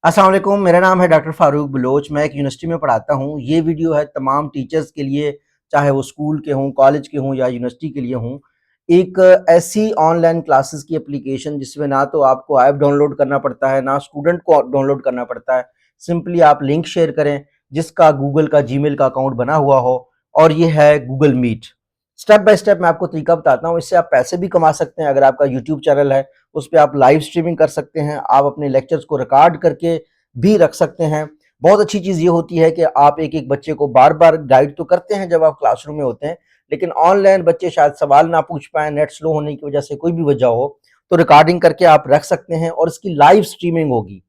अस्सलाम वालेकुम, मेरा नाम है डॉक्टर फ़ारूक बलोच। मैं एक यूनिवर्सिटी में पढ़ाता हूँ। ये वीडियो है तमाम टीचर्स के लिए, चाहे वो स्कूल के हों, कॉलेज के हों या यूनिवर्सिटी के लिए हों। एक ऐसी ऑनलाइन क्लासेस की एप्लीकेशन जिसमें ना तो आपको ऐप डाउनलोड करना पड़ता है, ना स्टूडेंट को डाउनलोड करना पड़ता है। सिंपली आप लिंक शेयर करें, जिसका गूगल का जीमेल का अकाउंट बना हुआ हो, और ये है Google Meet. Step by step मैं आपको तरीका बताता हूँ। इससे आप पैसे भी कमा सकते हैं। अगर आपका यूट्यूब चैनल है, उस पे आप लाइव स्ट्रीमिंग कर सकते हैं। आप अपने लेक्चर्स को रिकॉर्ड करके भी रख सकते हैं। बहुत अच्छी चीज़ ये होती है कि आप एक-एक बच्चे को बार-बार गाइड तो करते हैं जब आप क्लासरूम में होते हैं, लेकिन ऑनलाइन बच्चे शायद सवाल ना पूछ पाएँ, नेट स्लो होने की वजह से, कोई भी वजह हो, तो रिकॉर्डिंग करके आप रख सकते हैं और इसकी लाइव स्ट्रीमिंग होगी।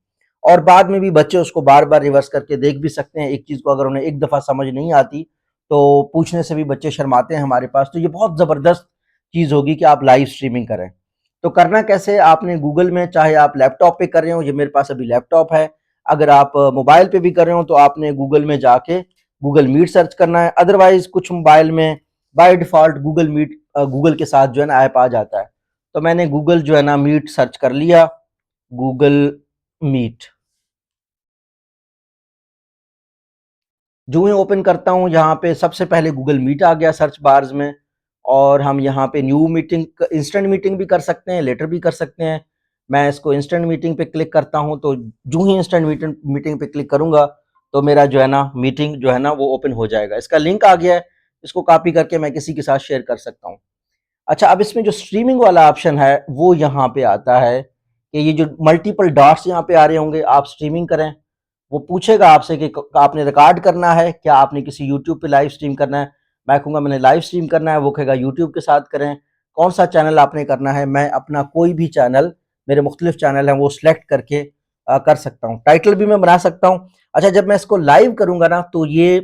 और बाद में भी बच्चे उसको बार-बार रिवर्स करके देख भी सकते हैं। एक चीज़ को अगर उन्हें एक दफ़ा समझ नहीं आती, तो पूछने से भी बच्चे शर्माते हैं हमारे पास। तो ये बहुत ज़बरदस्त चीज़ होगी कि आप लाइव स्ट्रीमिंग करें। तो करना कैसे? आपने गूगल में, चाहे आप लैपटॉप पे कर रहे हो, ये मेरे पास अभी लैपटॉप है। अगर आप मोबाइल पे भी कर रहे हो तो आपने गूगल में जाके गूगल मीट सर्च करना है। अदरवाइज़ कुछ मोबाइल में by default Google Meet Google के साथ जो है ना ऐप आ जाता है। तो मैंने गूगल जो है ना मीट सर्च कर लिया, गूगल मीट। जो ही ओपन करता हूँ, यहाँ पे सबसे पहले गूगल मीट आ गया सर्च बार्स में। और हम यहाँ पे न्यू मीटिंग, इंस्टेंट मीटिंग भी कर सकते हैं, लेटर भी कर सकते हैं। मैं इसको इंस्टेंट मीटिंग पे क्लिक करता हूँ, तो जो ही इंस्टेंट मीटिंग मीटिंग पे क्लिक करूँगा, तो मेरा जो है ना मीटिंग जो है ना वो ओपन हो जाएगा। इसका लिंक आ गया है, इसको कॉपी करके मैं किसी के साथ शेयर कर सकता हूँ। अच्छा, अब इसमें जो स्ट्रीमिंग वाला ऑप्शन है वो यहाँ पे आता है कि ये जो मल्टीपल डॉट्स यहाँ पे आ रहे होंगे, आप स्ट्रीमिंग करें। वो पूछेगा आपसे कि आपने रिकॉर्ड करना है, क्या आपने किसी यूट्यूब पे लाइव स्ट्रीम करना है। मैं कहूँगा मैंने लाइव स्ट्रीम करना है, वो कहेगा यूट्यूब के साथ करें। कौन सा चैनल आपने करना है, मैं अपना कोई भी चैनल, मेरे मुख्तलिफ चैनल हैं वो सिलेक्ट करके कर सकता हूँ। टाइटल भी मैं बना सकता हूँ। अच्छा, जब मैं इसको लाइव करूँगा ना, तो ये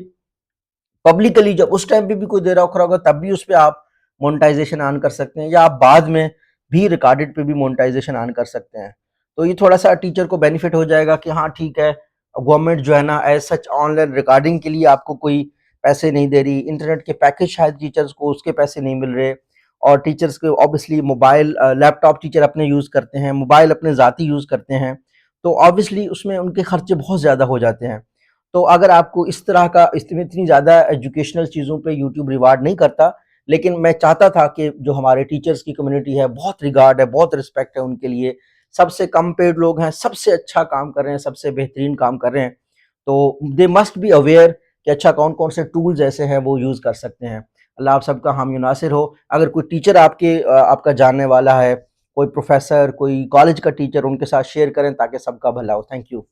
पब्लिकली जब उस टाइम पे भी कोई दे रहा होगा तब भी उस पे आप मोनेटाइजेशन ऑन कर सकते हैं, या आप बाद में भी रिकॉर्डेड पे भी मोनेटाइजेशन ऑन कर सकते हैं। तो ये थोड़ा सा टीचर को बेनिफिट हो जाएगा कि हाँ ठीक है, गवर्नमेंट जो है ना एज सच ऑनलाइन रिकॉर्डिंग के लिए आपको कोई पैसे नहीं दे रही। इंटरनेट के पैकेज शायद टीचर्स को उसके पैसे नहीं मिल रहे। और टीचर्स के ऑब्वियसली मोबाइल, लैपटॉप टीचर अपने यूज़ करते हैं, मोबाइल अपने ज़ाती यूज़ करते हैं, तो ऑब्वियसली उसमें उनके खर्चे बहुत ज़्यादा हो जाते हैं। तो अगर आपको इस तरह का, इसमें इतनी ज़्यादा एजुकेशनल चीज़ों पे यूट्यूब रिवार्ड नहीं करता, लेकिन मैं चाहता था कि जो हमारे टीचर्स की कम्युनिटी है, बहुत रिगार्ड है, बहुत रिस्पेक्ट है उनके लिए, सबसे कम पेड लोग हैं, सबसे अच्छा काम कर रहे हैं, सबसे बेहतरीन काम कर रहे हैं। तो दे मस्ट बी अवेयर कि अच्छा कौन-कौन से टूल्स ऐसे हैं वो यूज़ कर सकते हैं। अल्लाह आप सबका हामी नासिर हो। अगर कोई टीचर आपका जानने वाला है, कोई प्रोफ़ेसर, कोई कॉलेज का टीचर, उनके साथ शेयर करें ताकि सबका भला हो। Thank you.